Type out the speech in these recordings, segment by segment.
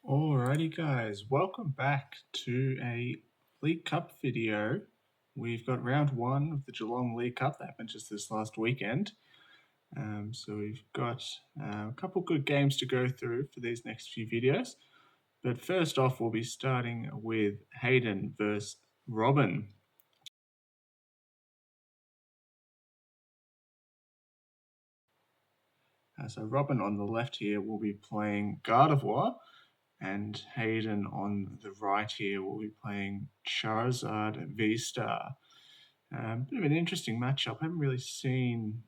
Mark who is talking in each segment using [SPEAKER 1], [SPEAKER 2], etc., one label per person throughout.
[SPEAKER 1] Alrighty guys, welcome back to a League Cup video. We've got round one of the Geelong League Cup that happened just this last weekend. So we've got a couple good games to go through for these next few videos. But first off, we'll be starting with Hayden versus Robin. So Robin on the left here will be playing Gardevoir, and Hayden on the right here will be playing Charizard V-Star. Bit of an interesting matchup. I haven't really seen,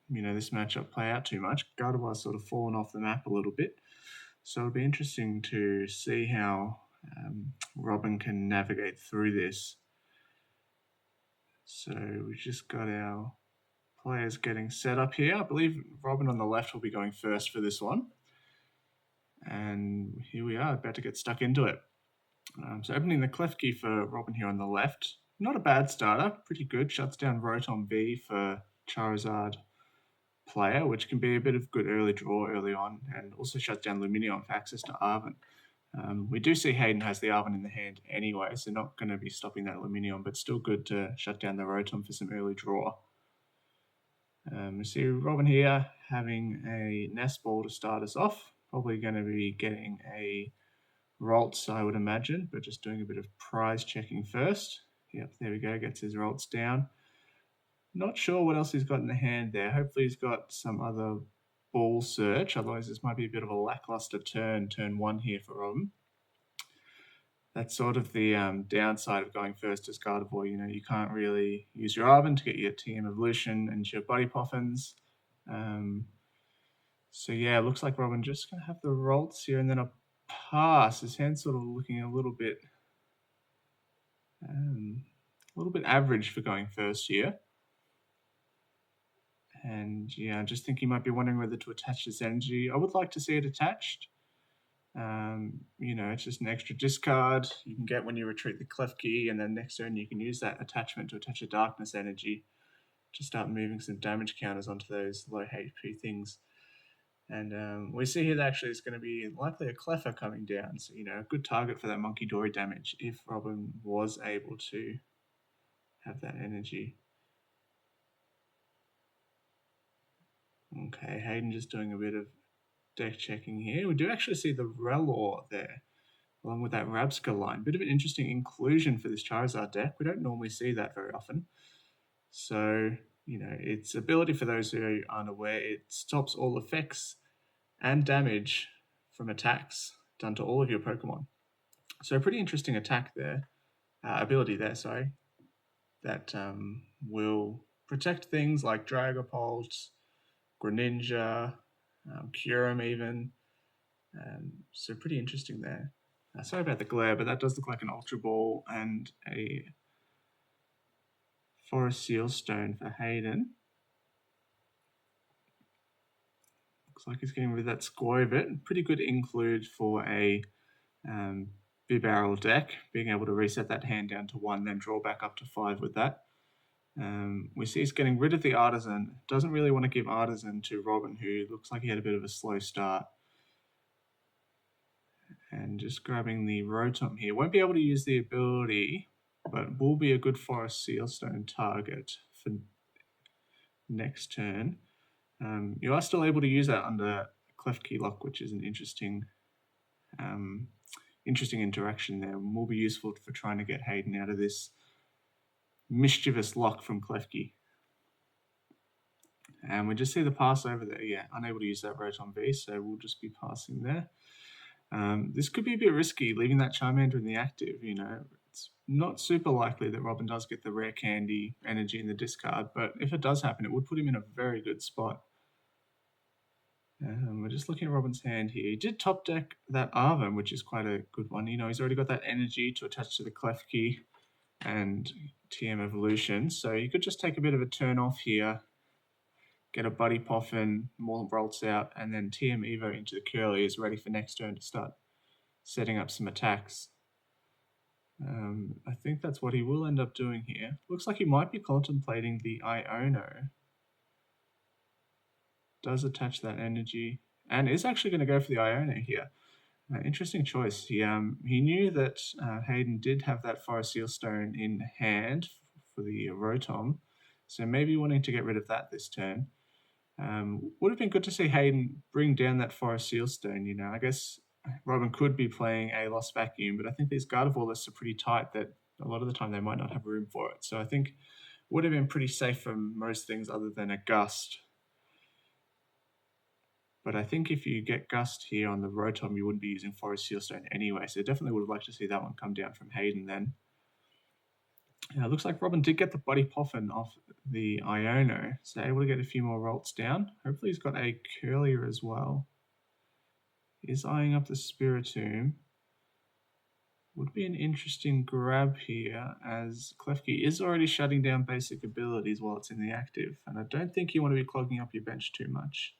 [SPEAKER 1] this matchup play out too much. Gardevoir's sort of fallen off the map a little bit. So it'll be interesting to see how Robin can navigate through this. So we've just got our players getting set up here. I believe Robin on the left will be going first for this one. And here we are, about to get stuck into it. So opening the clef key for Robin here on the left. Not a bad starter, pretty good. Shuts down Rotom V for Charizard player, which can be a bit of good early draw early on, and also shuts down Lumineon for access to Arven. We do see Hayden has the Arven in the hand anyway, so not going to be stopping that Lumineon, but still good to shut down the Rotom for some early draw. We see Robin here having a Nest Ball to start us off. Probably going to be getting a Rolts, I would imagine, but just doing a bit of prize checking first. Yep, there we go, gets his Rolts down. Not sure what else he's got in the hand there. Hopefully he's got some other ball search, otherwise this might be a bit of a lackluster turn one here for Robin. That's sort of the downside of going first as Gardevoir. You can't really use your Arven to get your TM Evolution and your Body Poffins. So yeah, it looks like Robin just going to have the Rolts here and then a pass. His hand's sort of looking a little bit average for going first here. And yeah, I just think he might be wondering whether to attach this energy. I would like to see it attached. It's just an extra discard you can get when you retreat the clef key, and then next turn you can use that attachment to attach a darkness energy to start moving some damage counters onto those low HP things. And we see here that actually is going to be likely a Cleffer coming down. So, a good target for that Monkey Dory damage if Robin was able to have that energy. Okay, Hayden just doing a bit of deck checking here. We do actually see the Relor there, along with that Rabska line. Bit of an interesting inclusion for this Charizard deck. We don't normally see that very often. So, its ability, for those who aren't aware, it stops all effects and damage from attacks done to all of your Pokemon. So a pretty interesting attack there, ability there, sorry, that will protect things like Dragapult, Greninja, Kyurem even. So pretty interesting there. Sorry about the glare, but that does look like an Ultra Ball and a Forest Seal Stone for Hayden. Looks like he's getting rid of that Squirtle. Pretty good include for a Bibarrel deck, being able to reset that hand down to 1, then draw back up to 5 with that. We see he's getting rid of the Artisan. Doesn't really want to give Artisan to Robin, who looks like he had a bit of a slow start. And just grabbing the Rotom here. Won't be able to use the ability, but will be a good Forest Sealstone target for next turn. You are still able to use that under Clef Key Lock, which is an interesting interaction there, and will be useful for trying to get Hayden out of this mischievous lock from Klefki. And we just see the pass over there. Yeah, unable to use that Rotom V, so we'll just be passing there. This could be a bit risky, leaving that Charmander in the active. It's not super likely that Robin does get the rare candy energy in the discard, but if it does happen, it would put him in a very good spot. We're just looking at Robin's hand here. He did top deck that Arven, which is quite a good one. He's already got that energy to attach to the Clef Key and TM Evolution. So you could just take a bit of a turn off here, get a Buddy Poffin, more Rolts out, and then TM Evo into the Curly is ready for next turn to start setting up some attacks. I think that's what he will end up doing here. Looks like he might be contemplating the Iono. Does attach that energy, and is actually going to go for the Iono here. Interesting choice. He knew that Hayden did have that Forest Seal Stone in hand for the Rotom, so maybe wanting to get rid of that this turn. Would have been good to see Hayden bring down that Forest Seal Stone. I guess Robin could be playing a Lost Vacuum, but I think these Gardevoir lists are pretty tight that a lot of the time they might not have room for it. So I think would have been pretty safe from most things other than a Gust. But I think if you get Gust here on the Rotom, you wouldn't be using Forest Seal Stone anyway. So definitely would have liked to see that one come down from Hayden then. It looks like Robin did get the Body Poffin off the Iono, so able to get a few more rolts down. Hopefully he's got a Curlier as well. Is eyeing up the Spiritomb. Would be an interesting grab here, as Klefki is already shutting down basic abilities while it's in the active, and I don't think you want to be clogging up your bench too much.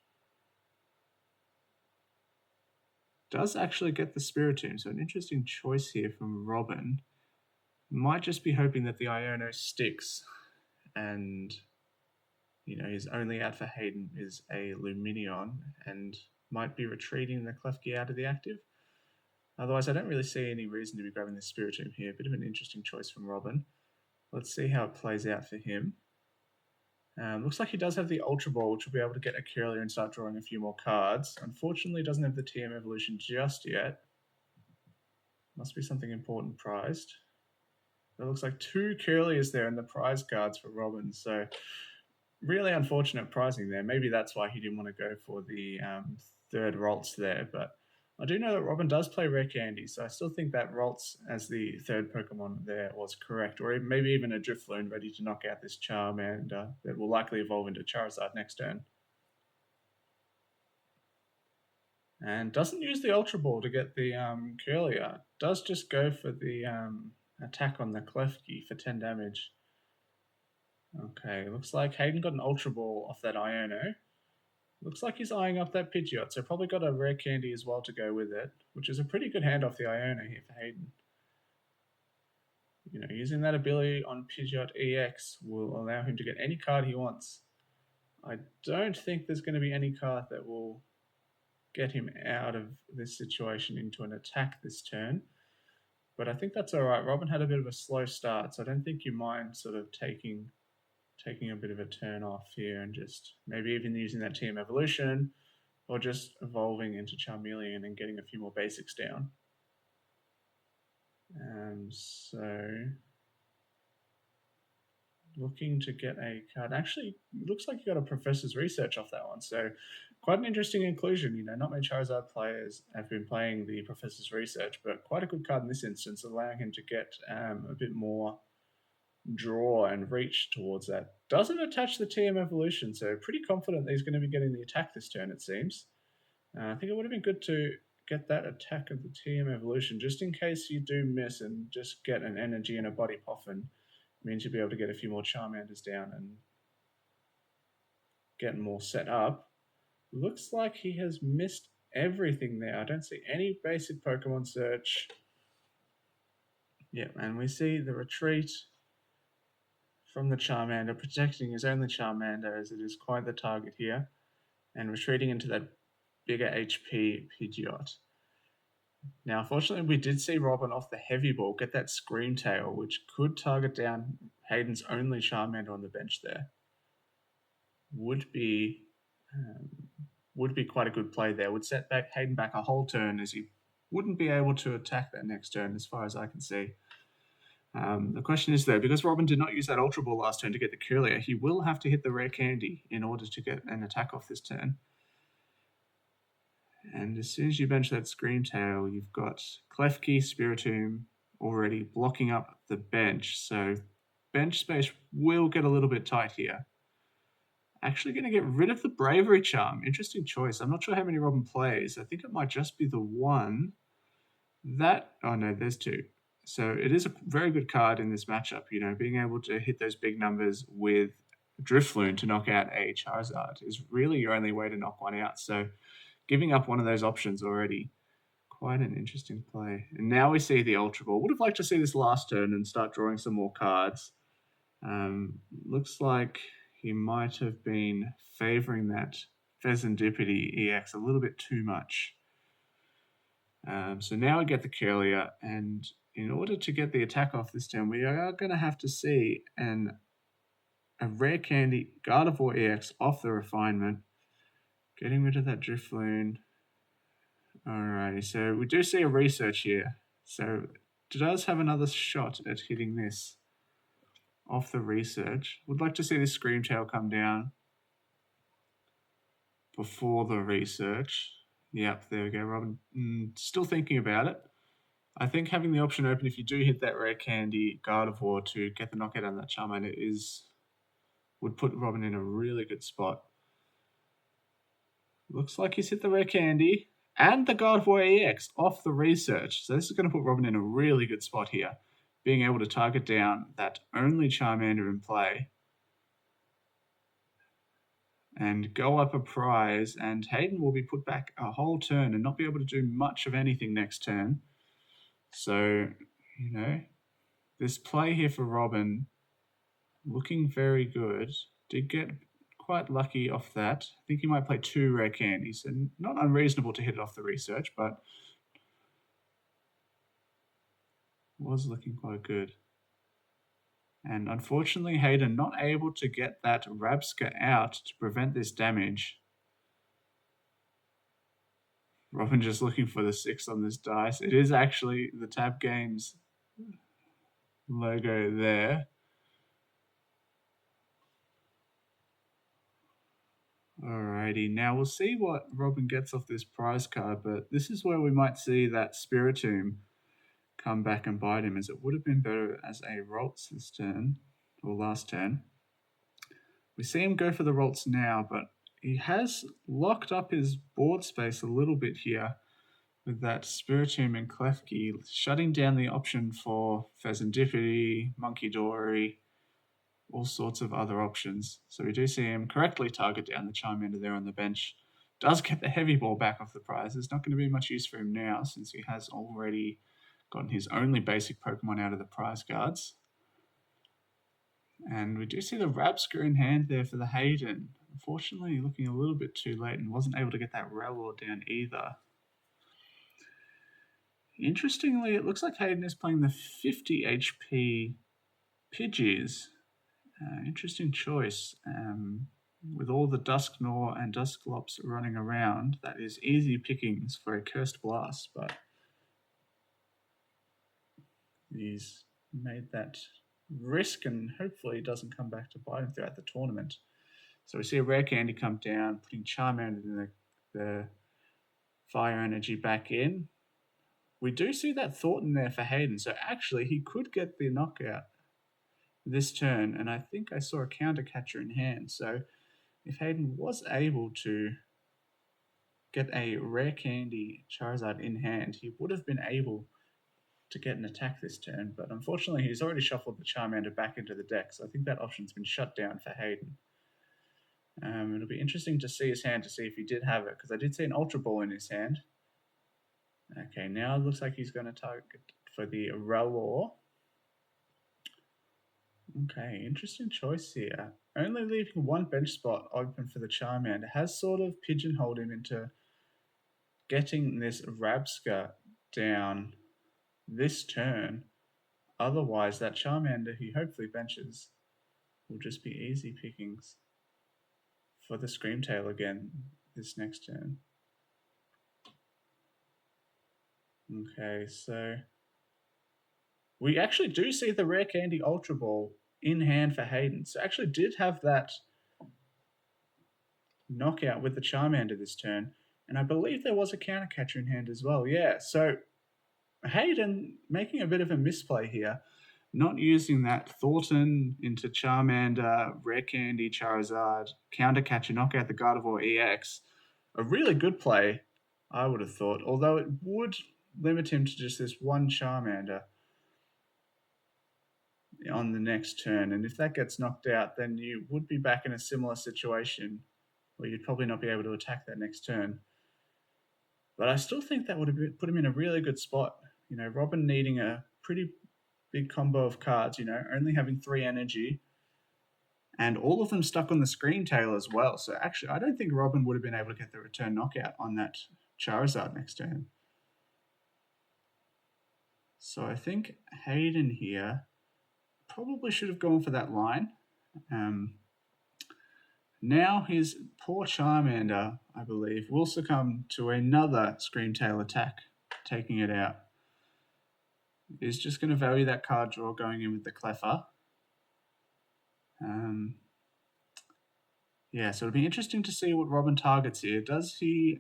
[SPEAKER 1] Does actually get the Spiritomb, so an interesting choice here from Robin. Might just be hoping that the Iono sticks, and his only out for Hayden is a Lumineon, and might be retreating the Klefki out of the active. Otherwise, I don't really see any reason to be grabbing the Spiritomb here. Bit of an interesting choice from Robin. Let's see how it plays out for him. Looks like he does have the Ultra Ball, which will be able to get a Curlier and start drawing a few more cards. Unfortunately, doesn't have the TM Evolution just yet. Must be something important prized. It looks like 2 Curliers there in the prize cards for Robin, so really unfortunate pricing there. Maybe that's why he didn't want to go for the third Ralts there, but I do know that Robin does play Rare Candy, so I still think that Ralts as the third Pokemon there was correct, or maybe even a Drifloon ready to knock out this Charmander that will likely evolve into Charizard next turn. And doesn't use the Ultra Ball to get the Curlier. Does just go for the attack on the Klefki for 10 damage. Okay, looks like Hayden got an Ultra Ball off that Iono. Looks like he's eyeing up that Pidgeot, so probably got a Rare Candy as well to go with it, which is a pretty good hand off the Iono here for Hayden. Using that ability on Pidgeot EX will allow him to get any card he wants. I don't think there's going to be any card that will get him out of this situation into an attack this turn. But I think that's all right. Robin had a bit of a slow start, so I don't think you mind sort of taking a bit of a turn off here and just maybe even using that TM Evolution or just evolving into Charmeleon and getting a few more basics down. So looking to get a card. Actually, looks like you got a Professor's Research off that one. So quite an interesting inclusion. Not many Charizard players have been playing the Professor's Research, but quite a good card in this instance, allowing him to get a bit more draw and reach towards that. Doesn't attach the TM Evolution, so pretty confident that he's going to be getting the attack this turn, it seems. I think it would have been good to get that attack of the TM Evolution, just in case you do miss and just get an Energy and a Body Poffin. Means you'll be able to get a few more Charmanders down and get more set up. Looks like he has missed everything there. I don't see any basic Pokemon search. Yeah, and we see the retreat from the Charmander, protecting his only Charmander as it is quite the target here, and retreating into that bigger HP Pidgeot. Now, unfortunately, we did see Robin off the Heavy Ball get that Scream Tail, which could target down Hayden's only Charmander on the bench there. Would be quite a good play there. Would set back Hayden back a whole turn, as he wouldn't be able to attack that next turn as far as I can see. The question is, though, because Robin did not use that Ultra Ball last turn to get the Curlier, he will have to hit the Rare Candy in order to get an attack off this turn. And as soon as you bench that Scream Tail, you've got Klefki, Spiritomb already blocking up the bench. So bench space will get a little bit tight here. Actually going to get rid of the Bravery Charm. Interesting choice. I'm not sure how many Robin plays. I think it might just be the one. Oh no, there's 2. So it is a very good card in this matchup. Being able to hit those big numbers with Drifloon to knock out a Charizard is really your only way to knock one out. So giving up one of those options already, quite an interesting play. And now we see the Ultra Ball. Would have liked to see this last turn and start drawing some more cards. Looks like he might have been favouring that Pheasantipity EX a little bit too much. So now we get the Curlier, and in order to get the attack off this turn, we are going to have to see a rare candy Gardevoir EX off the refinement, getting rid of that Drifloon. Alrighty, so we do see a research here. So it does have another shot at hitting this off the research. Would like to see this Screamtail come down before the research. Yep, there we go, Robin. Still thinking about it. I think having the option open if you do hit that rare candy Gardevoir to get the knockout on that Charmander would put Robin in a really good spot. Looks like he's hit the rare candy and the Gardevoir EX off the research. So this is going to put Robin in a really good spot here, being able to target down that only Charmander in play and go up a prize, and Hayden will be put back a whole turn and not be able to do much of anything next turn. So, this play here for Robin looking very good. Did get quite lucky off that. I think he might play 2 rare candies, and not unreasonable to hit it off the research, but was looking quite good. And unfortunately, Hayden not able to get that Rabska out to prevent this damage. Robin just looking for the 6 on this dice. It is actually the Tab Games logo there. Alrighty, now we'll see what Robin gets off this prize card, but this is where we might see that Spiritomb come back and bite him, as it would have been better as a Ralts this turn, or last turn. We see him go for the Ralts now, but he has locked up his board space a little bit here with that Spiritomb and Klefki, shutting down the option for Pheasantipity, Monkey Dory, all sorts of other options. So we do see him correctly target down the Charmander there on the bench. Does get the heavy ball back off the prize. There's not going to be much use for him now, since he has already gotten his only basic Pokemon out of the prize cards. And we do see the Rabska in hand there for the Hayden. Unfortunately, looking a little bit too late and wasn't able to get that Rowlor down either. Interestingly, it looks like Hayden is playing the 50 HP Pidgeys. Interesting choice. With all the Dusknoir and Dusclops running around, that is easy pickings for a Cursed Blast, but he's made that risk and hopefully it doesn't come back to bite him throughout the tournament. So we see a rare candy come down, putting Charmander in the Fire Energy back in. We do see that Thornton there for Hayden, so actually he could get the knockout this turn, and I think I saw a counter catcher in hand. So if Hayden was able to get a rare candy Charizard in hand, he would have been able to get an attack this turn, but unfortunately he's already shuffled the Charmander back into the deck, so I think that option's been shut down for Hayden. It'll be interesting to see his hand to see if he did have it, because I did see an Ultra Ball in his hand. Okay, now it looks like he's going to target for the Rowlor. Okay, interesting choice here. Only leaving one bench spot open for the Charmander has sort of pigeonholed him into getting this Rabska down this turn. Otherwise, that Charmander he hopefully benches will just be easy pickings for the Screamtail again this next turn. Okay, so we actually do see the rare candy Ultra Ball in hand for Hayden. So actually did have that knockout with the Charmander this turn. And I believe there was a counter catcher in hand as well. Yeah, so Hayden making a bit of a misplay here. Not using that Thornton into Charmander, rare candy, Charizard, counter catcher, knock out the Gardevoir EX. A really good play, I would have thought. Although it would limit him to just this one Charmander on the next turn, and if that gets knocked out, then you would be back in a similar situation where you'd probably not be able to attack that next turn. But I still think that would have put him in a really good spot. Robin needing a pretty big combo of cards, only having 3 energy, and all of them stuck on the Screamtail as well. So actually, I don't think Robin would have been able to get the return knockout on that Charizard next turn. So I think Hayden here probably should have gone for that line. Now his poor Charmander, I believe, will succumb to another Screamtail attack, taking it out. He's just going to value that card draw going in with the Cleffer. Yeah, so it'll be interesting to see what Robin targets here. Does he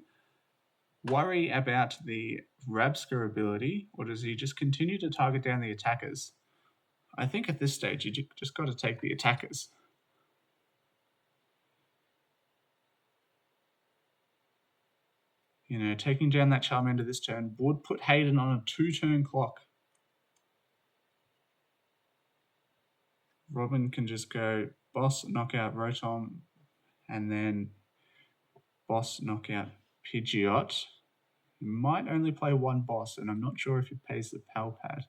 [SPEAKER 1] worry about the Rabsca ability, or does he just continue to target down the attackers? I think at this stage, you just got to take the attackers. You know, taking down that Charmander this turn would put Hayden on a 2-turn clock. Robin can just go boss, knockout Rotom, and then boss, knockout Pidgeot. He might only play one boss, and I'm not sure if he pays the Pal Pad.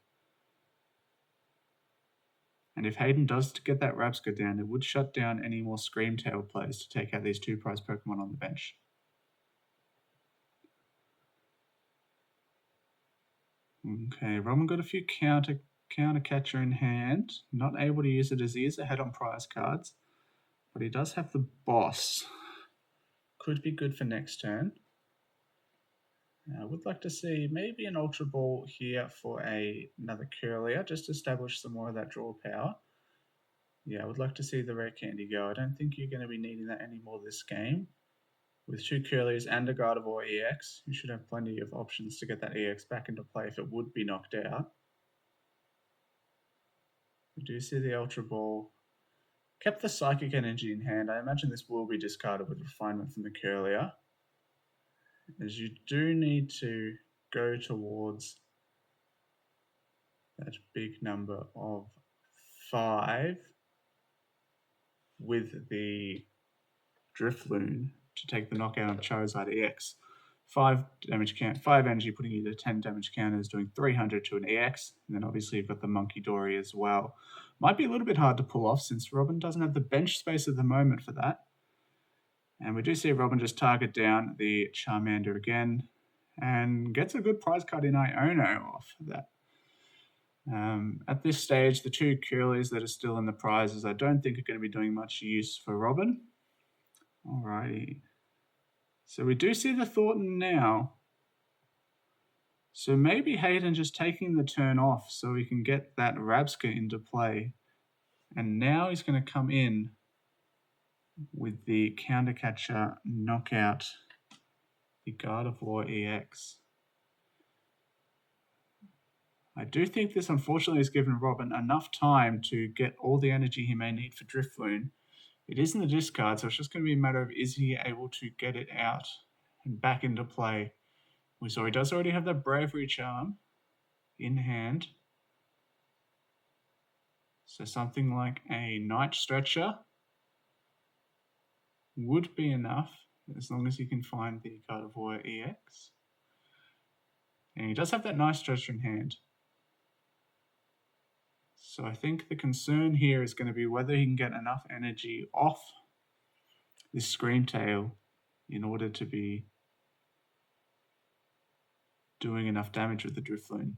[SPEAKER 1] And if Hayden does get that Rabsca down, it would shut down any more Screamtail plays to take out these 2 prize Pokemon on the bench. Okay, Robin got a few counter catcher in hand. Not able to use it as he is ahead on prize cards. But he does have the boss. Could be good for next turn. I would like to see maybe an Ultra Ball here for another Curlier, just to establish some more of that draw power. Yeah, I would like to see the Rare Candy go. I don't think you're going to be needing that anymore this game. With 2 Curlies and a Gardevoir EX, you should have plenty of options to get that EX back into play if it would be knocked out. We do see the Ultra Ball. Kept the Psychic Energy in hand. I imagine this will be discarded with Refinement from the Curlier, as you do need to go towards that big number of 5 with the Drifloon to take the knockout on Charizard EX. 5 damage count, 5 energy, putting you to 10 damage counters, doing 300 to an EX. And then obviously you've got the Monkey Dory as well. Might be a little bit hard to pull off since Robin doesn't have the bench space at the moment for that. And we do see Robin just target down the Charmander again and gets a good prize card in Iono off of that. At this stage, the 2 Curlies that are still in the prizes I don't think are going to be doing much use for Robin. Alrighty. So we do see the Thornton now. So maybe Hayden just taking the turn off so we can get that Rabsca into play. And now he's going to come in with the counter catcher knockout, the Gardevoir EX. I do think this unfortunately has given Robin enough time to get all the energy he may need for Drifloon. It is in the discard, so it's just going to be a matter of is he able to get it out and back into play. We saw he does already have that Bravery Charm in hand. So something like a Night Stretcher would be enough as long as he can find the Gardevoir EX. And he does have that Night Stretcher in hand. So I think the concern here is going to be whether he can get enough energy off this Screamtail in order to be doing enough damage with the Drifloon.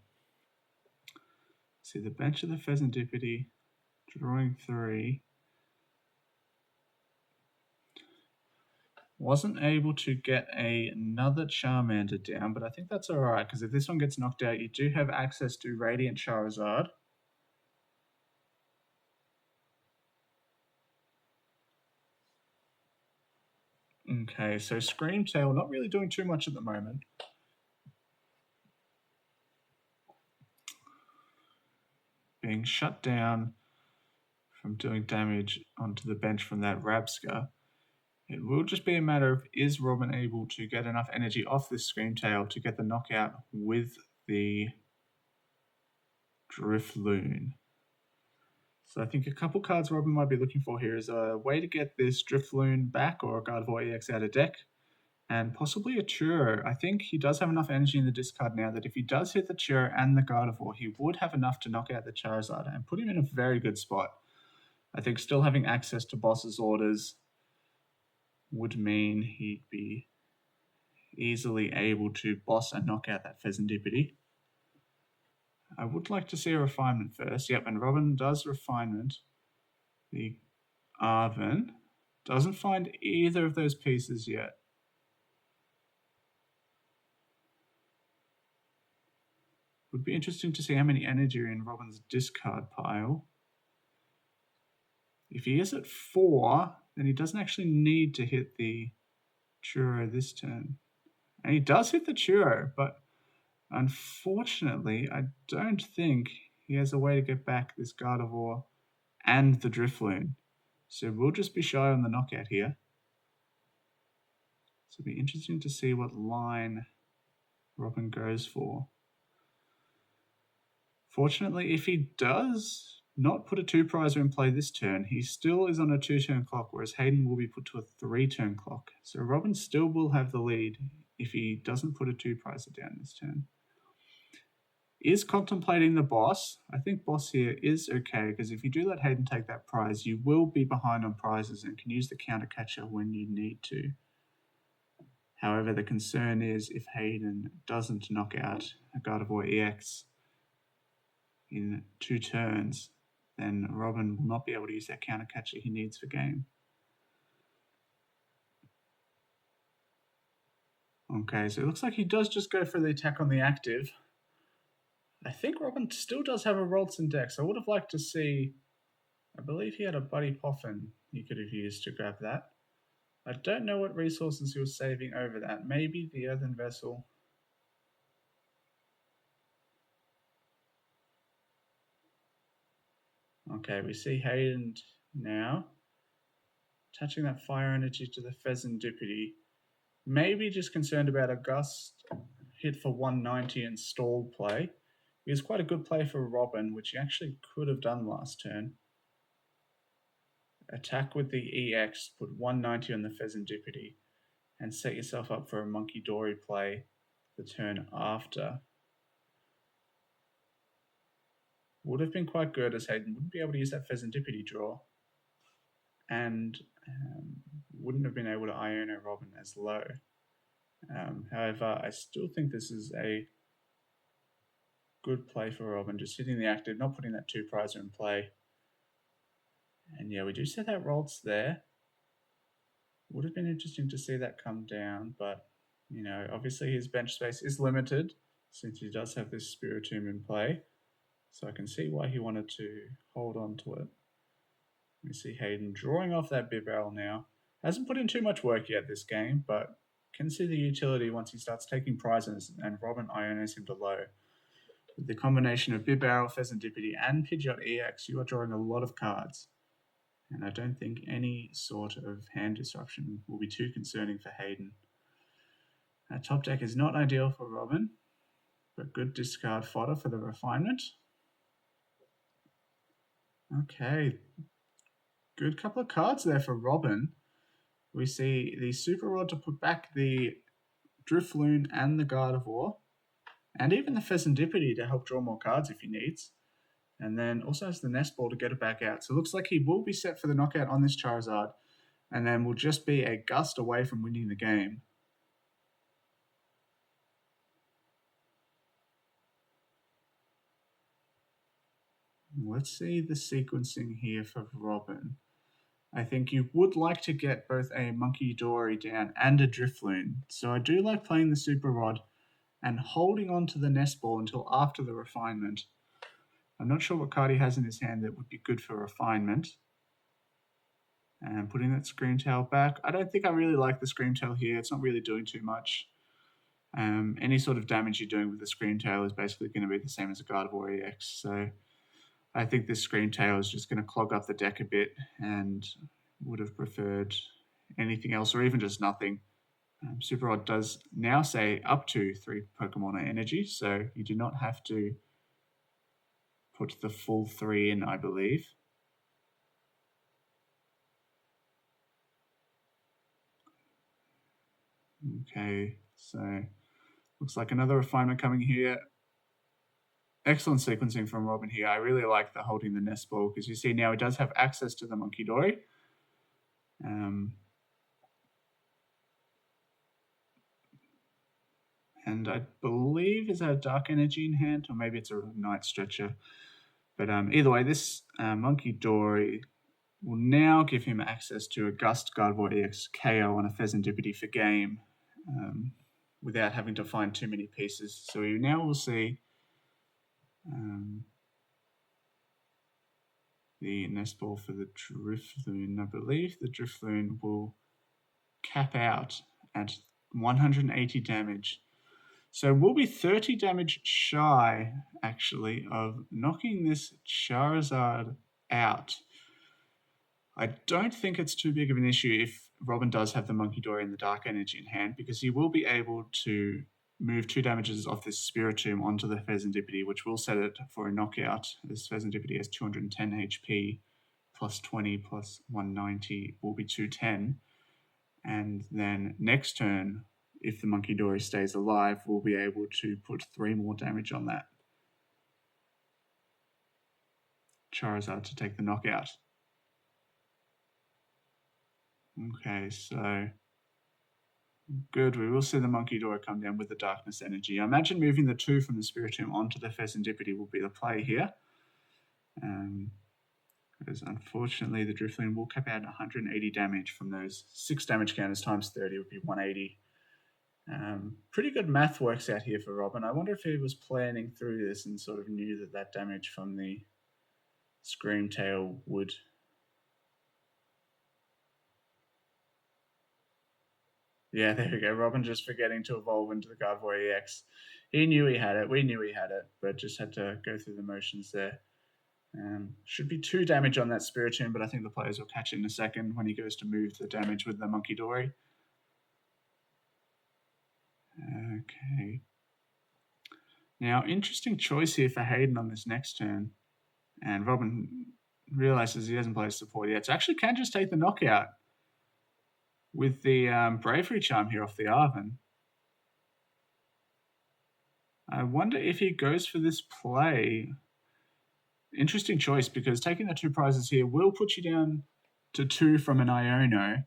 [SPEAKER 1] See the bench of the Pheasantipity, drawing 3. Wasn't able to get another Charmander down, but I think that's alright, because if this one gets knocked out, you do have access to Radiant Charizard. Okay, so Screamtail not really doing too much at the moment. Being shut down from doing damage onto the bench from that Rabsca. It will just be a matter of is Robin able to get enough energy off this Screamtail to get the knockout with the Drifloon. So I think a couple cards Robin might be looking for here is a way to get this Drifloon back or a Gardevoir EX out of deck, and possibly a Churro. I think he does have enough energy in the discard now that if he does hit the Churro and the Gardevoir, he would have enough to knock out the Charizard and put him in a very good spot. I think still having access to Boss's orders would mean he'd be easily able to boss and knock out that Pheasantipity. I would like to see a refinement first. Yep, and Robin does refinement. The Arven doesn't find either of those pieces yet. Would be interesting to see how many energy are in Robin's discard pile. If he is at 4, then he doesn't actually need to hit the Churro this turn. And he does hit the Churro, but unfortunately, I don't think he has a way to get back this Gardevoir and the Drifloon. So we'll just be shy on the knockout here. So it'll be interesting to see what line Robin goes for. Fortunately, if he does not put a 2-prizer in play this turn, he still is on a 2-turn clock, whereas Hayden will be put to a 3-turn clock. So Robin still will have the lead if he doesn't put a 2-prizer down this turn. Is contemplating the boss. I think boss here is okay, because if you do let Hayden take that prize, you will be behind on prizes and can use the counter catcher when you need to. However, the concern is if Hayden doesn't knock out a Gardevoir EX in 2 turns, then Robin will not be able to use that counter catcher he needs for game. Okay, so it looks like he does just go for the attack on the active. I think Robin still does have a Roltz dex. I would have liked to see, I believe he had a Buddy Poffin he could have used to grab that. I don't know what resources he was saving over that. Maybe the Earthen Vessel. Okay, we see Hayden now touching that fire energy to the Pheasantipity. Maybe just concerned about a Gust hit for 190 and stall play. It was quite a good play for Robin, which he actually could have done last turn. Attack with the EX, put 190 on the Pheasantipity, and set yourself up for a Monkey Dory play the turn after. Would have been quite good, as Hayden wouldn't be able to use that Pheasantipity draw, and wouldn't have been able to Iona Robin as low. However, I still think this is a good play for Robin, just hitting the active, not putting that 2-prizer in play. And yeah, we do see that Roltz there. Would have been interesting to see that come down, but you know, obviously his bench space is limited since he does have this Spiritomb in play. So I can see why he wanted to hold on to it. We see Hayden drawing off that Bibarel now. Hasn't put in too much work yet this game, but can see the utility once he starts taking prizes and Robin Ionos him to low. With the combination of Bibarel, Pheasantipity, and Pidgeot EX, you are drawing a lot of cards. And I don't think any sort of hand disruption will be too concerning for Hayden. Our top deck is not ideal for Robin, but good discard fodder for the refinement. Okay, good couple of cards there for Robin. We see the Super Rod to put back the Drifloon and the Gardevoir, and even the Pheasantipity to help draw more cards if he needs. And then also has the Nest Ball to get it back out. So it looks like he will be set for the knockout on this Charizard, and then will just be a gust away from winning the game. Let's see the sequencing here for Robin. I think you would like to get both a Monkey Dory down and a Drifloon. So I do like playing the Super Rod and holding on to the Nest Ball until after the refinement. I'm not sure what card he has in his hand that would be good for refinement. And putting that Screamtail back. I don't think I really like the Screamtail here. It's not really doing too much. Any sort of damage you're doing with the Screamtail is basically going to be the same as a Gardevoir EX. So I think this Screamtail is just going to clog up the deck a bit and would have preferred anything else or even just nothing. Super Rod does now say up to 3 Pokemon energy, so you do not have to put the full 3 in, I believe. Okay, so looks like another refinement coming here. Excellent sequencing from Robin here. I really like the holding the Nest Ball because you see now he does have access to the Monkey Dory. And I believe is that a Dark Energy in hand, or maybe it's a Night Stretcher. But either way, this Monkey Dory will now give him access to a Gust Gardevoir EX KO on a Pheasantipity for game without having to find too many pieces. So we now will see the Nest Ball for the Drifloon. I believe the Drifloon will cap out at 180 damage. So we'll be 30 damage shy, actually, of knocking this Charizard out. I don't think it's too big of an issue if Robin does have the Monkey Dory and the Dark Energy in hand, because he will be able to move 2 damages off this Spiritomb onto the Pheasantipity, which will set it for a knockout. This Pheasantipity has 210 HP, plus 20 plus 190 will be 210. And then next turn, if the Monkey Dory stays alive, we'll be able to put 3 more damage on that Charizard to take the knockout. Okay, so good. We will see the Monkey Dory come down with the Darkness Energy. I imagine moving the 2 from the Spiritomb onto the Pheasantipity will be the play here. Because unfortunately the Drifloon will cap out 180 damage from those 6 damage counters times 30 would be 180. Pretty good math works out here for Robin. I wonder if he was planning through this and sort of knew that that damage from the Screamtail would... Yeah, there we go. Robin just forgetting to evolve into the Gardevoir EX. He knew he had it. We knew he had it, but just had to go through the motions there. Should be 2 damage on that Spiritomb, but I think the players will catch it in a second when he goes to move the damage with the Monkey Dory. Okay. Now, interesting choice here for Hayden on this next turn. And Robin realizes he hasn't played support yet, so actually can just take the knockout with the Bravery Charm here off the Arven. I wonder if he goes for this play. Interesting choice, because taking the 2 prizes here will put you down to 2 from an Iono.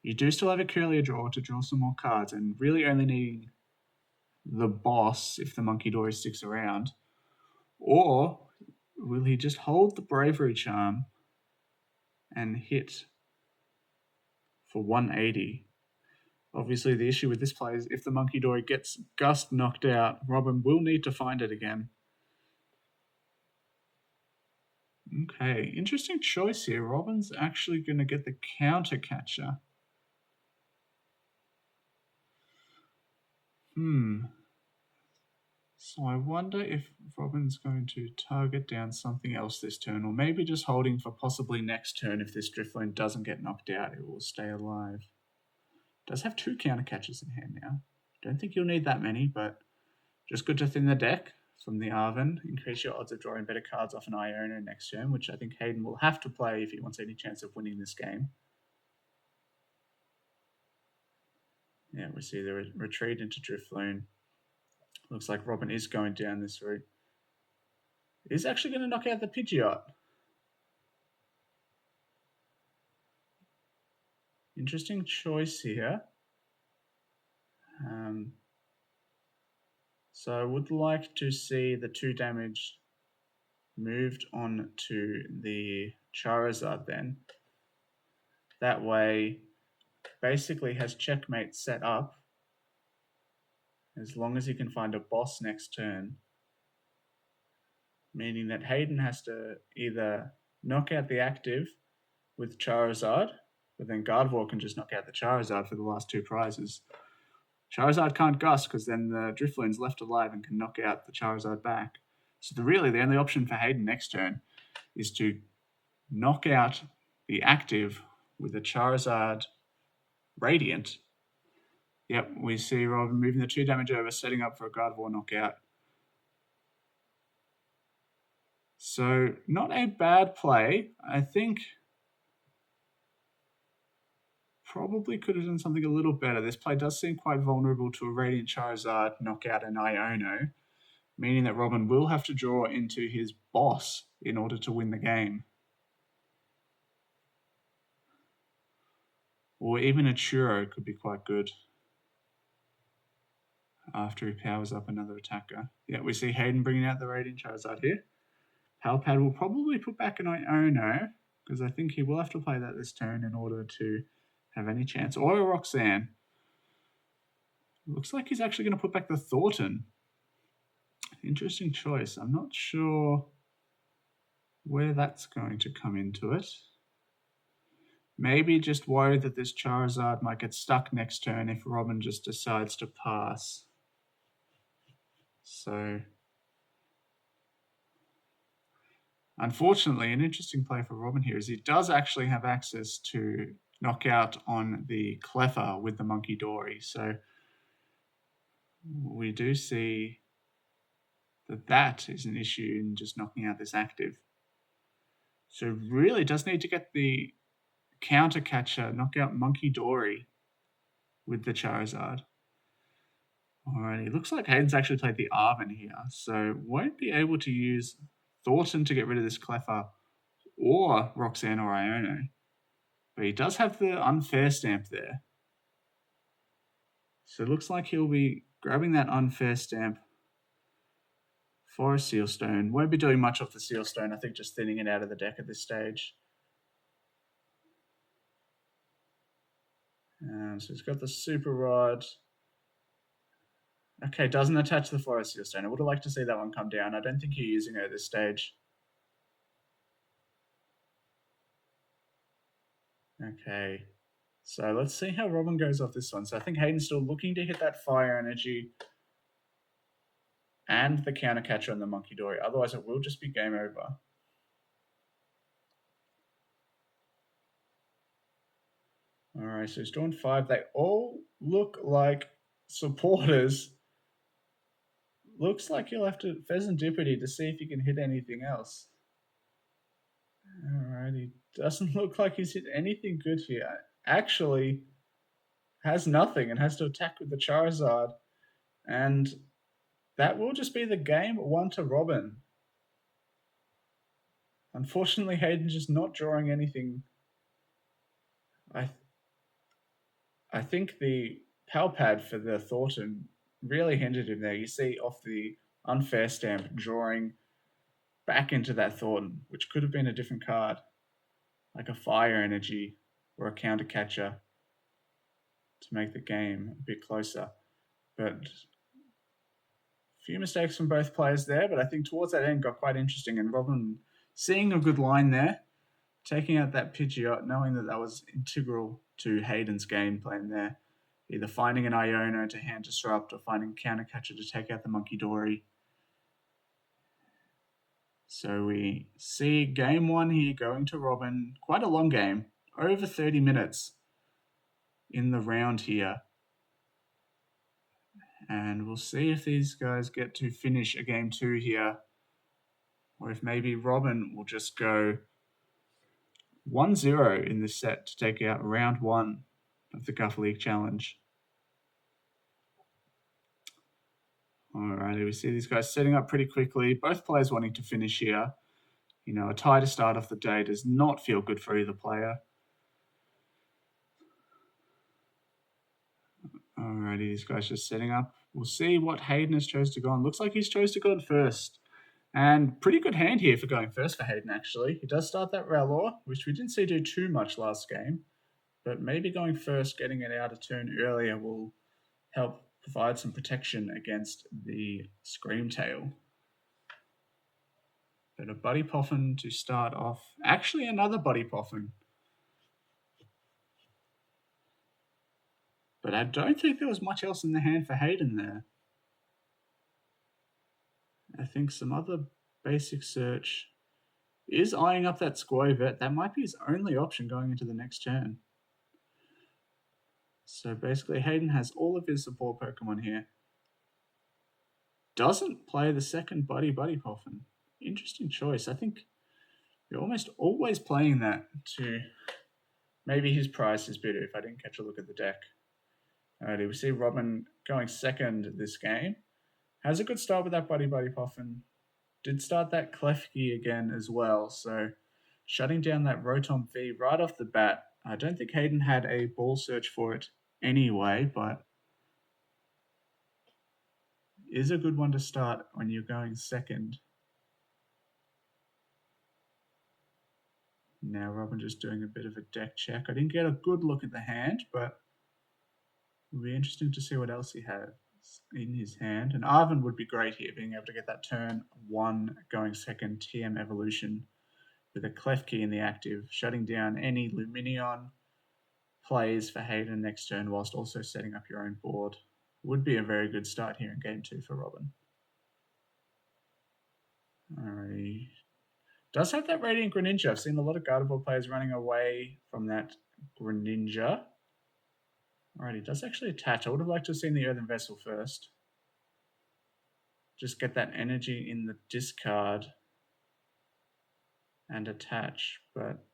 [SPEAKER 1] You do still have a Curlier draw to draw some more cards, and really only needing the boss if the Monkey Dory sticks around. Or will he just hold the Bravery Charm and hit for 180? Obviously, the issue with this play is if the Monkey Dory gets Gust knocked out, Robin will need to find it again. Okay, interesting choice here. Robin's actually going to get the counter catcher. So I wonder if Robin's going to target down something else this turn, or maybe just holding for possibly next turn if this Drifloon doesn't get knocked out, it will stay alive. Does have 2 counter catchers in hand now. Don't think you'll need that many, but just good to thin the deck from the Arven. Increase your odds of drawing better cards off an Iono next turn, which I think Hayden will have to play if he wants any chance of winning this game. Yeah, we see the retreat into Drifloon. Looks like Robin is going down this route. He's actually going to knock out the Pidgeot. Interesting choice here. So I would like to see the 2 damage moved on to the Charizard then. That way, basically has checkmate set up as long as he can find a boss next turn. Meaning that Hayden has to either knock out the active with Charizard, but then Gardevoir can just knock out the Charizard for the last 2 prizes. Charizard can't Gust because then the Drifloon's left alive and can knock out the Charizard back. So really the only option for Hayden next turn is to knock out the active with a Charizard Radiant. Yep, we see Robin moving the 2 damage over, setting up for a Gardevoir knockout. So not a bad play. I think probably could have done something a little better. This play does seem quite vulnerable to a Radiant Charizard knockout and Iono, meaning that Robin will have to draw into his boss in order to win the game. Or even a Churro could be quite good. after he powers up another attacker. Yeah, we see Hayden bringing out the Radiant Charizard here. Palpad will probably put back an Iono, because I think he will have to play that this turn in order to have any chance. Or a Roxanne. Looks like he's actually going to put back the Thornton. Interesting choice. I'm not sure where that's going to come into it. Maybe just worried that this Charizard might get stuck next turn if Robin just decides to pass. So, unfortunately, an interesting play for Robin here is he does actually have access to knockout on the Cleffa with the Monkey Dory. So, we do see that is an issue in just knocking out this active. So, really does need to get the counter catcher, knock out Monkey Dory with the Charizard. Alrighty, looks like Hayden's actually played the Arven here, so won't be able to use Thornton to get rid of this Cleffa or Roxanne or Iono. But he does have the unfair stamp there. So it looks like he'll be grabbing that unfair stamp for a Seal Stone. Won't be doing much off the Seal Stone, I think just thinning it out of the deck at this stage. So he's got the Super Rod. Okay, doesn't attach the Forest Seal Stone. I would have liked to see that one come down. I don't think you're using it at this stage. Okay, so let's see how Robin goes off this one. So I think Hayden's still looking to hit that Fire Energy and the counter catcher on the Monkey Dory. Otherwise, it will just be game over. All right, so he's drawn 5. They all look like supporters. Looks like he'll have to Pheasantipity to see if he can hit anything else. Alrighty, doesn't look like he's hit anything good here. Actually, has nothing and has to attack with the Charizard. And that will just be the game 1 to Robin. Unfortunately, Hayden just not drawing anything. I think the Palpad for the Thornton really hindered him there. You see off the unfair stamp drawing back into that Thornton, which could have been a different card, like a Fire Energy or a counter catcher to make the game a bit closer. But a few mistakes from both players there, but I think towards that end got quite interesting. And Robin seeing a good line there, taking out that Pidgeot, knowing that that was integral to Hayden's game plan there. Either finding an Iono to hand disrupt or finding counter catcher to take out the Monkey Dory. So we see game 1 here going to Robin. Quite a long game, over 30 minutes in the round here. And we'll see if these guys get to finish a game 2 here, or if maybe Robin will just go 1-0 in this set to take out round 1 of the Guff League Challenge. Alrighty, we see these guys setting up pretty quickly. Both players wanting to finish here. You know, a tie to start off the day does not feel good for either player. Alrighty, these guys just setting up. We'll see what Hayden has chose to go on. Looks like he's chose to go on first. And pretty good hand here for going first for Hayden, actually. He does start that Ralor, which we didn't see do too much last game. But maybe going first, getting it out a turn earlier will help provide some protection against the Screamtail. But a Buddy Poffin to start off. Actually, another Buddy Poffin. But I don't think there was much else in the hand for Hayden there. I think some other basic search is eyeing up that Squovet. That might be his only option going into the next turn. So basically, Hayden has all of his support Pokemon here. Doesn't play the second Buddy Poffin. Interesting choice. I think you're almost always playing that to maybe his price is better if I didn't catch a look at the deck. Alrighty, we see Robin going second this game. Has a good start with that Buddy Poffin. Did start that Klefki again as well, so shutting down that Rotom V right off the bat. I don't think Hayden had a ball search for it anyway, but is a good one to start when you're going second. Now Robin just doing a bit of a deck check. I didn't get a good look at the hand, but it'll be interesting to see what else he has in his hand. And Arven would be great here, being able to get that turn 1 going second TM evolution with a Klefki in the active, shutting down any Luminion plays for Hayden next turn whilst also setting up your own board. Would be a very good start here in game 2 for Robin. Alrighty. Does have that Radiant Greninja. I've seen a lot of Gardevoir players running away from that Greninja. Alrighty, does actually attach. I would have liked to have seen the Earthen Vessel first. Just get that energy in the discard and attach. But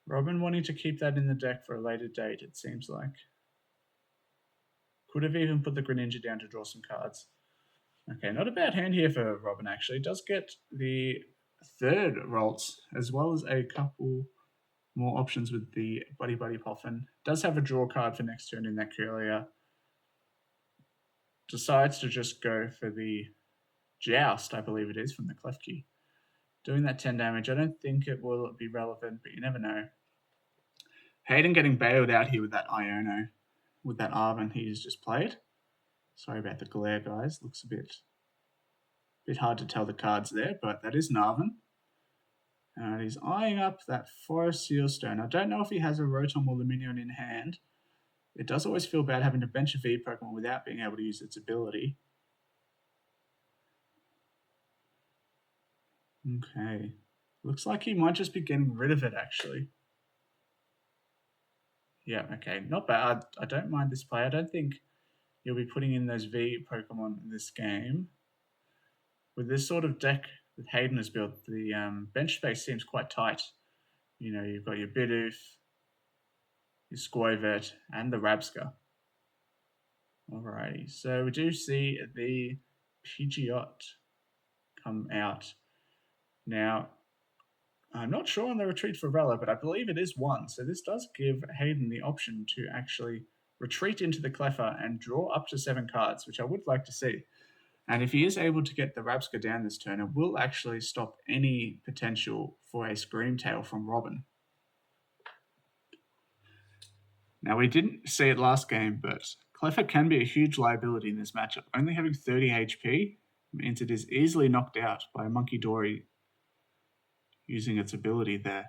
[SPEAKER 1] Robin wanting to keep that in the deck for a later date, it seems like. Could have even put the Greninja down to draw some cards. Okay, not a bad hand here for Robin, actually. Does get the third Ralts, as well as a couple more options with the Buddy Buddy Poffin. Does have a draw card for next turn in that Curlier. Decides to just go for the Joust, I believe it is, from the Klefki. Doing that 10 damage. I don't think it will be relevant, but you never know. Hayden getting bailed out here with that Iono, with that Arven he's just played. Sorry about the glare, guys. Looks a bit hard to tell the cards there, but that is an Arven. And he's eyeing up that Forest Sealstone. I don't know if he has a Rotom or Luminion in hand. It does always feel bad having to bench a V Pokemon without being able to use its ability. Okay. Looks like he might just be getting rid of it, actually. Yeah, okay. Not bad. I don't mind this play. I don't think you'll be putting in those V Pokemon in this game. With this sort of deck that Hayden has built, the bench space seems quite tight. You know, you've got your Bidoof, your Squirvet, and the Rabska. Alrighty, so we do see the Pidgeot come out. Now, I'm not sure on the retreat for Rella, but I believe it is 1. So this does give Hayden the option to actually retreat into the Cleffa and draw up to 7 cards, which I would like to see. And if he is able to get the Rabska down this turn, it will actually stop any potential for a Screamtail from Robin. Now, we didn't see it last game, but Cleffa can be a huge liability in this matchup. Only having 30 HP means it is easily knocked out by a Monkey Dory using its ability there.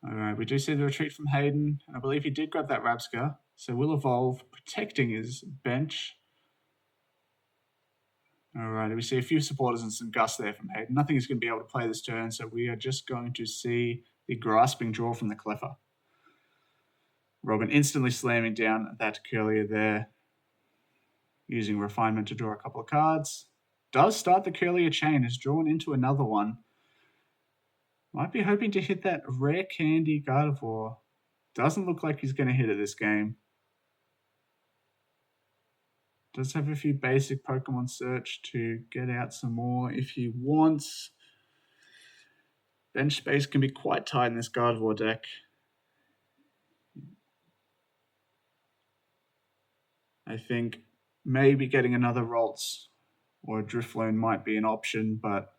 [SPEAKER 1] Alright, we do see the retreat from Hayden. I believe he did grab that Rabska, so will evolve, protecting his bench. Alright, we see a few supporters and some Gust there from Hayden. Nothing is going to be able to play this turn, so we are just going to see the grasping draw from the Cleffa. Robin instantly slamming down that Curlier there, using Refinement to draw a couple of cards. Does start the Curlier chain, is drawn into another one. Might be hoping to hit that Rare Candy Gardevoir. Doesn't look like he's going to hit it this game. Does have a few basic Pokemon search to get out some more if he wants. Bench space can be quite tight in this Gardevoir deck. I think maybe getting another Ralts or a Drifloon might be an option, but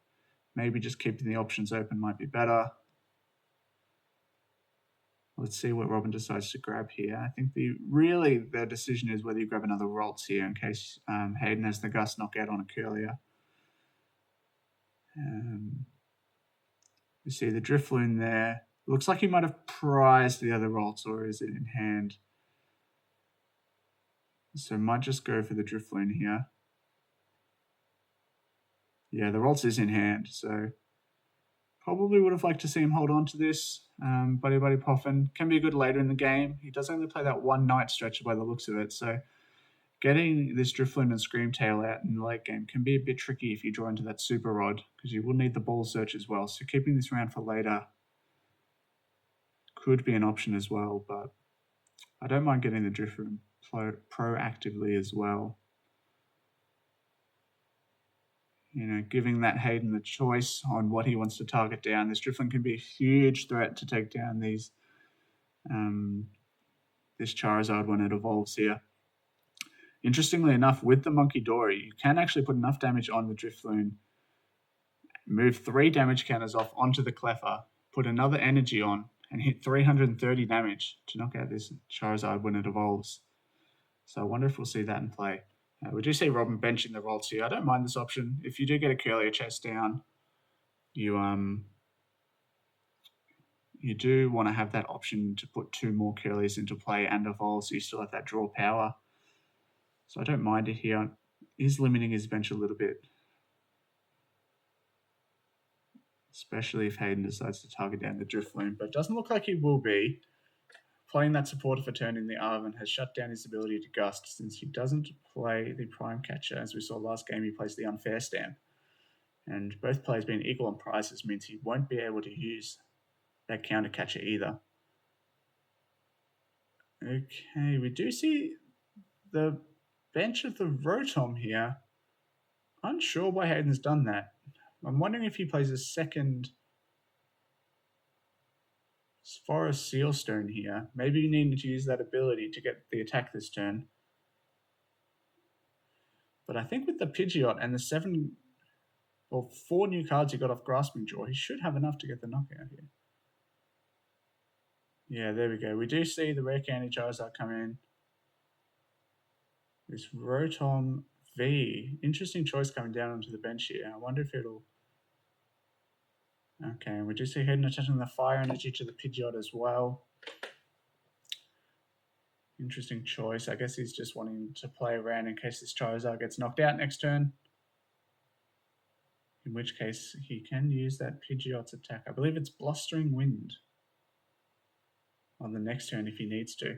[SPEAKER 1] maybe just keeping the options open might be better. Let's see what Robin decides to grab here. I think the decision is whether you grab another Ralts here in case Hayden has the Gust knockout on a Curlier. You see the Drifloon there. Looks like he might have prized the other Ralts, or is it in hand? So might just go for the Drifloon here. Yeah, the Ralts is in hand, so probably would have liked to see him hold on to this. Buddy Buddy Poffin can be good later in the game. He does only play that one night stretcher by the looks of it, so getting this Drifloon and Screamtail out in the late game can be a bit tricky if you draw into that Super Rod, because you will need the Ball Search as well. So keeping this around for later could be an option as well, but I don't mind getting the Drifloon proactively as well. You know, giving that Hayden the choice on what he wants to target down. This Drifloon can be a huge threat to take down these this Charizard when it evolves here. Interestingly enough, with the Monkey Dory, you can actually put enough damage on the Drifloon, move 3 damage counters off onto the Cleffa, put another energy on, and hit 330 damage to knock out this Charizard when it evolves. So I wonder if we'll see that in play. We do see Robin benching the Rolls here. I don't mind this option. If you do get a Curlier chest down, you do want to have that option to put 2 more Curlies into play and evolve, so you still have that draw power. So I don't mind it here. He's limiting his bench a little bit, especially if Hayden decides to target down the Drifloon, but it doesn't look like he will be. Playing that supporter for turn in the Arven has shut down his ability to gust, since he doesn't play the Prime Catcher. As we saw last game, he plays the Unfair Stamp. And both players being equal on prices means he won't be able to use that Counter Catcher either. Okay, we do see the bench of the Rotom here. Unsure why Hayden's done that. I'm wondering if he plays a second Forest Sealstone here. Maybe you need to use that ability to get the attack this turn. But I think with the Pidgeot and the 4 new cards he got off Grasping Jaw, he should have enough to get the knockout here. Yeah, there we go. We do see the Rare Candy Charizard come in. This Rotom V. Interesting choice coming down onto the bench here. I wonder if it'll... Okay, we do see Hayden attaching the Fire Energy to the Pidgeot as well. Interesting choice. I guess he's just wanting to play around in case this Charizard gets knocked out next turn. In which case, he can use that Pidgeot's attack. I believe it's Blustering Wind on the next turn if he needs to.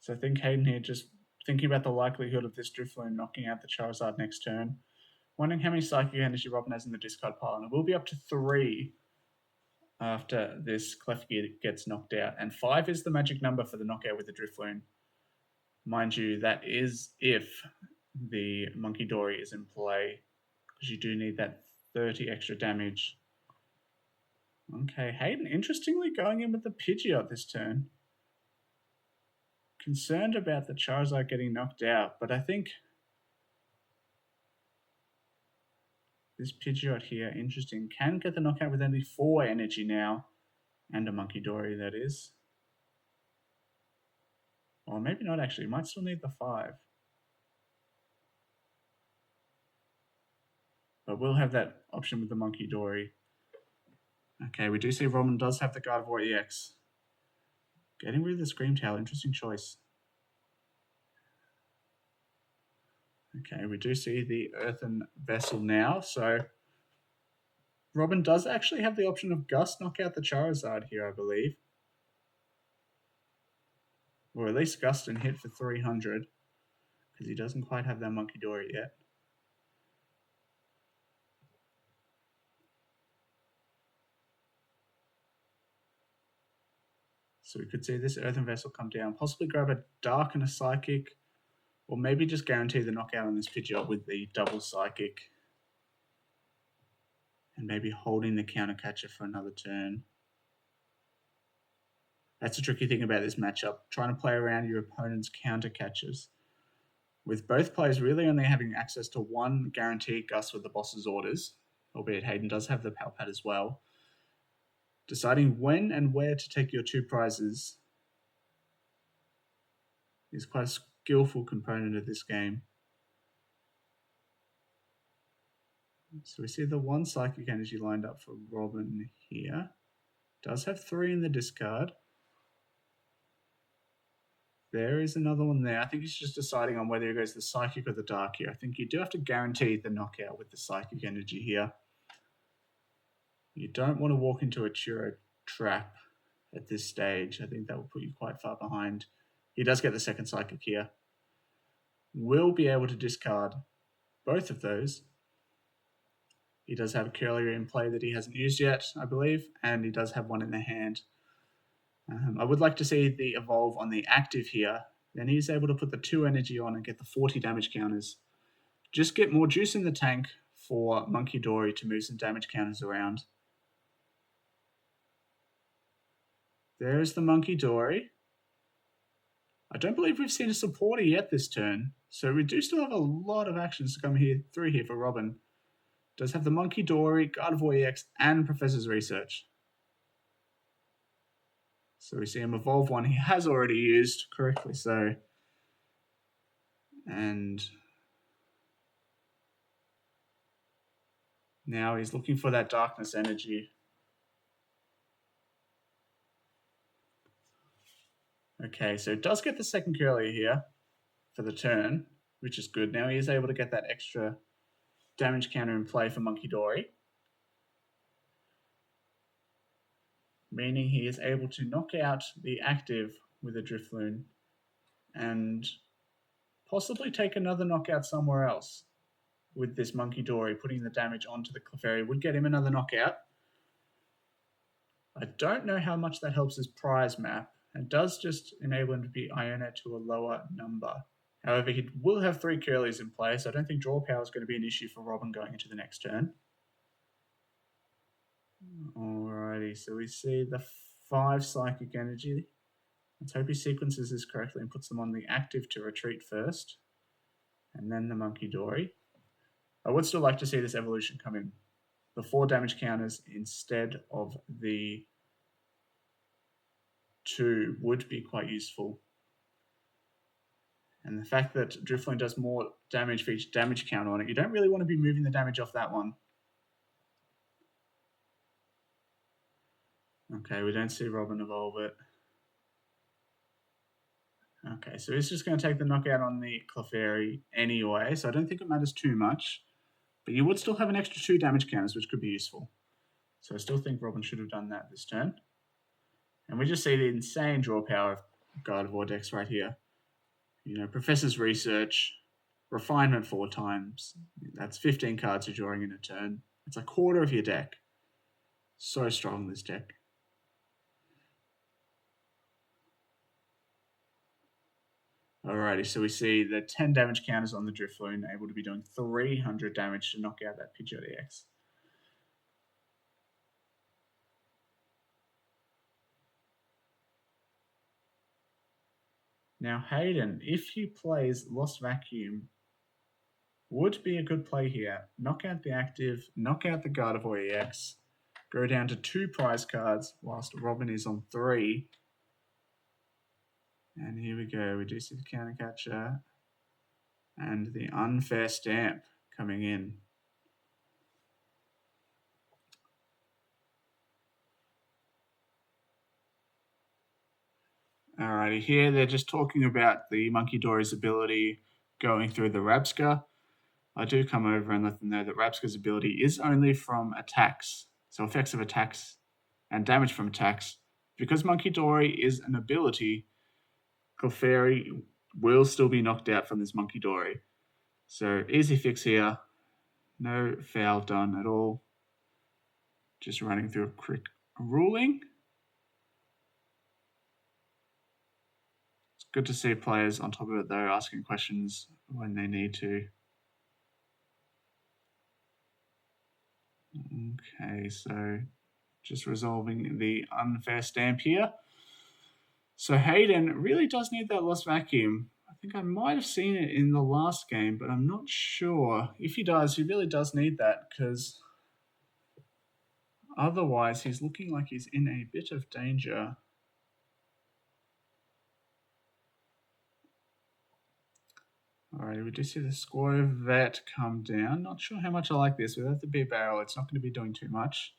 [SPEAKER 1] So I think Hayden here just thinking about the likelihood of this Drifloon knocking out the Charizard next turn. Wondering how many Psychic Energy Robin has in the discard pile. And it will be up to 3 after this Klefki gets knocked out. And 5 is the magic number for the knockout with the Drifloon. Mind you, that is if the Monkey Dory is in play, because you do need that 30 extra damage. Okay, Hayden interestingly going in with the Pidgeot this turn. Concerned about the Charizard getting knocked out, but I think this Pidgeot here, interesting, can get the knockout with only 4 energy now, and a Monkey Dory, that is. Or maybe not actually, might still need the 5. But we'll have that option with the Monkey Dory. Okay, we do see Robin does have the Gardevoir EX. Getting rid of the Scream Tail, interesting choice. Okay, we do see the Earthen Vessel now, so Robin does actually have the option of Gust knock out the Charizard here, I believe. Or at least Gust and hit for 300, because he doesn't quite have that Monkey Dory yet. So we could see this Earthen Vessel come down, possibly grab a Dark and a Psychic, or maybe just guarantee the knockout on this Pidgeot with the double Psychic. And maybe holding the Counter Catcher for another turn. That's the tricky thing about this matchup, trying to play around your opponent's Counter Catchers. With both players really only having access to 1 guaranteed Gust with the boss's orders, albeit Hayden does have the Palpad as well. Deciding when and where to take your 2 prizes is quite a skillful component of this game. So we see the 1 Psychic Energy lined up for Robin here. Does have 3 in the discard. There is another one there. I think he's just deciding on whether he goes the Psychic or the Dark here. I think you do have to guarantee the knockout with the Psychic Energy here. You don't want to walk into a Churro trap at this stage. I think that will put you quite far behind. He does get the second Psychic here. Will be able to discard both of those. He does have a Curlier in play that he hasn't used yet, I believe, and he does have one in the hand. I would like to see the evolve on the active here. Then he's able to put the 2 energy on and get the 40 damage counters. Just get more juice in the tank for Monkey Dory to move some damage counters around. There's the Monkey Dory. I don't believe we've seen a supporter yet this turn, so we do still have a lot of actions to come through here for Robin. Does have the Monkey Dory, Gardevoir EX, and Professor's Research. So we see him evolve one he has already used, correctly so. And now he's looking for that Darkness Energy. Okay, so it does get the second Curly here for the turn, which is good. Now he is able to get that extra damage counter in play for Monkey Dory, meaning he is able to knock out the active with a Drifloon and possibly take another knockout somewhere else with this Monkey Dory. Putting the damage onto the Clefairy would get him another knockout. I don't know how much that helps his prize map, and does just enable him to be Iona to a lower number. However, he will have 3 Curlies in play, so I don't think draw power is going to be an issue for Robin going into the next turn. Alrighty, so we see the 5 Psychic Energy. Let's hope he sequences this correctly and puts them on the active to retreat first, and then the Monkey Dory. I would still like to see this evolution come in. The 4 damage counters instead of the 2 would be quite useful. And the fact that Drifloon does more damage for each damage counter on it, you don't really want to be moving the damage off that one. Okay, we don't see Robin evolve it. Okay, so he's just going to take the knockout on the Clefairy anyway, so I don't think it matters too much. But you would still have an extra 2 damage counters, which could be useful. So I still think Robin should have done that this turn. And we just see the insane draw power of Gardevoir decks right here. You know, Professor's Research, Refinement 4 times. That's 15 cards you're drawing in a turn. It's a quarter of your deck. So strong, this deck. Alrighty, so we see the 10 damage counters on the Drifloon, able to be doing 300 damage to knock out that Pidgeot EX. Now Hayden, if he plays Lost Vacuum, would be a good play here. Knock out the active, knock out the Gardevoir EX, go down to 2 prize cards whilst Robin is on 3. And here we go, we do see the Counter Catcher and the Unfair Stamp coming in. Alrighty, here they're just talking about the Monkey Dory's ability going through the Rabsca. I do come over and let them know that Rabsca's ability is only from attacks, so effects of attacks and damage from attacks. Because Monkey Dory is an ability, Clefairy will still be knocked out from this Monkey Dory. So easy fix here, no foul done at all. Just running through a quick ruling. It's good to see players on top of it though, asking questions when they need to. Okay, so just resolving the Unfair Stamp here. So Hayden really does need that Lost Vacuum. I think I might have seen it in the last game, but I'm not sure. If he does, he really does need that, because otherwise he's looking like he's in a bit of danger. Alright, we do see the Squirtle Vet come down. Not sure how much I like this. Without the big barrel, it's not going to be doing too much.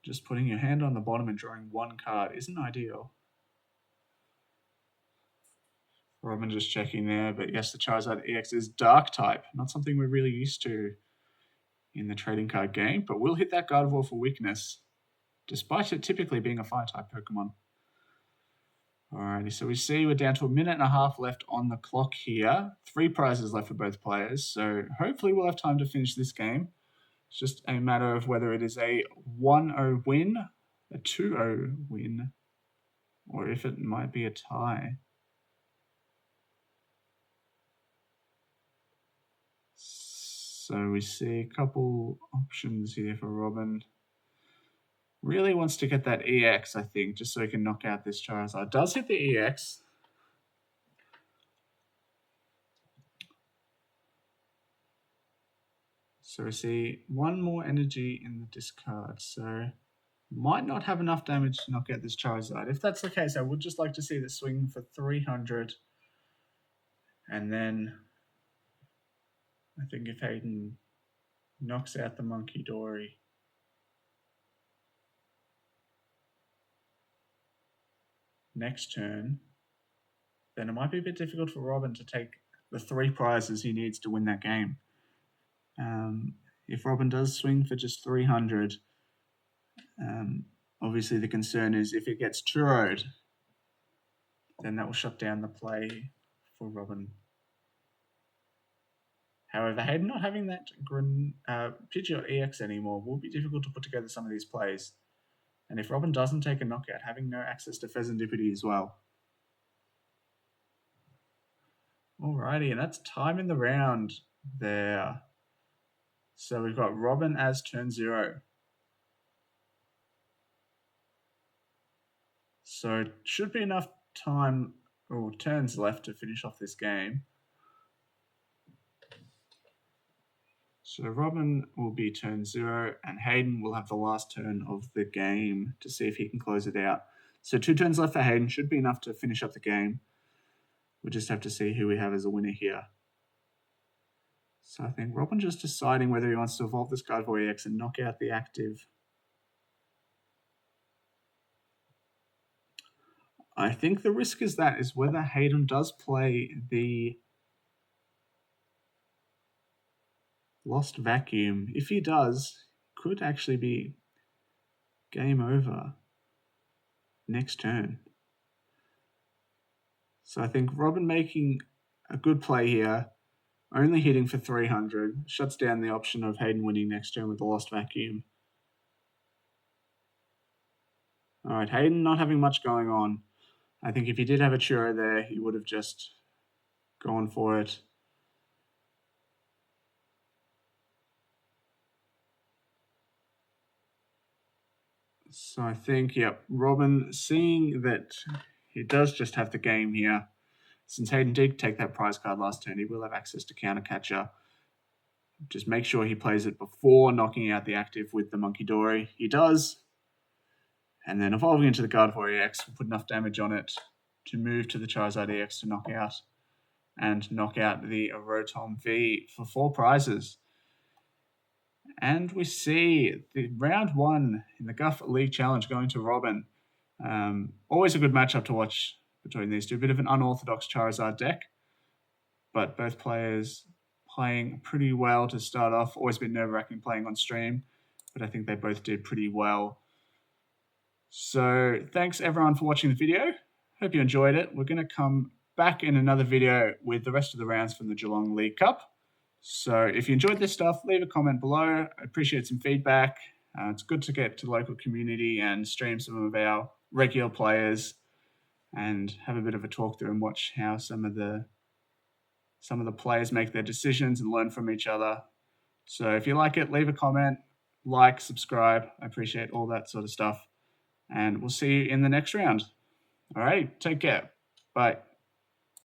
[SPEAKER 1] Just putting your hand on the bottom and drawing 1 card isn't ideal. Robin just checking there, but yes, the Charizard EX is Dark type. Not something we're really used to in the trading card game, but we'll hit that Gardevoir for weakness, despite it typically being a Fire type Pokemon. Alrighty, so we see we're down to 1.5 minutes left on the clock here. 3 prizes left for both players, so hopefully we'll have time to finish this game. It's just a matter of whether it is a 1-0 win, a 2-0 win, or if it might be a tie. So we see a couple options here for Robin. Really wants to get that EX, I think, just so he can knock out this Charizard. Does hit the EX. So we see one more energy in the discard. So might not have enough damage to knock out this Charizard. If that's the case, I would just like to see the swing for 300. And then I think if Hayden knocks out the Monkey Dory, next turn, then it might be a bit difficult for Robin to take the 3 prizes he needs to win that game. If Robin does swing for just 300, obviously the concern is if it gets churroed, then that will shut down the play for Robin. However, Hayden not having that Pidgeot EX anymore will be difficult to put together some of these plays. And if Robin doesn't take a knockout, having no access to Pheasantipity as well. Alrighty, and that's time in the round there. So we've got Robin as turn 0. So it should be enough time or turns left to finish off this game. So Robin will be turn 0, and Hayden will have the last turn of the game to see if he can close it out. So 2 turns left for Hayden should be enough to finish up the game. We'll just have to see who we have as a winner here. So I think Robin just deciding whether he wants to evolve this Gardevoir EX and knock out the active. I think the risk is whether Hayden does play the Lost Vacuum. If he does, could actually be game over next turn. So I think Robin making a good play here, only hitting for 300, shuts down the option of Hayden winning next turn with the Lost Vacuum. All right, Hayden not having much going on. I think if he did have a churro there, he would have just gone for it. So I think, yep, Robin, seeing that he does just have the game here, since Hayden did take that prize card last turn, he will have access to Counter Catcher. Just make sure he plays it before knocking out the active with the Monkey Dory. He does. And then evolving into the Gardevoir EX will put enough damage on it to move to the Charizard EX to knock out. And knock out the Rotom V for 4 prizes. And we see the round 1 in the Guff League Challenge going to Robin. Always a good matchup to watch between these two. A bit of an unorthodox Charizard deck, but both players playing pretty well to start off. Always been nerve-wracking playing on stream, but I think they both did pretty well. So thanks everyone for watching the video. Hope you enjoyed it. We're going to come back in another video with the rest of the rounds from the Geelong League Cup. So if you enjoyed this stuff, leave a comment below. I appreciate some feedback. It's good to get to the local community and stream some of our regular players and have a bit of a talk through and watch how some of the players make their decisions and learn from each other. So if you like it, leave a comment, like, subscribe. I appreciate all that sort of stuff. And we'll see you in the next round. All right, take care. Bye.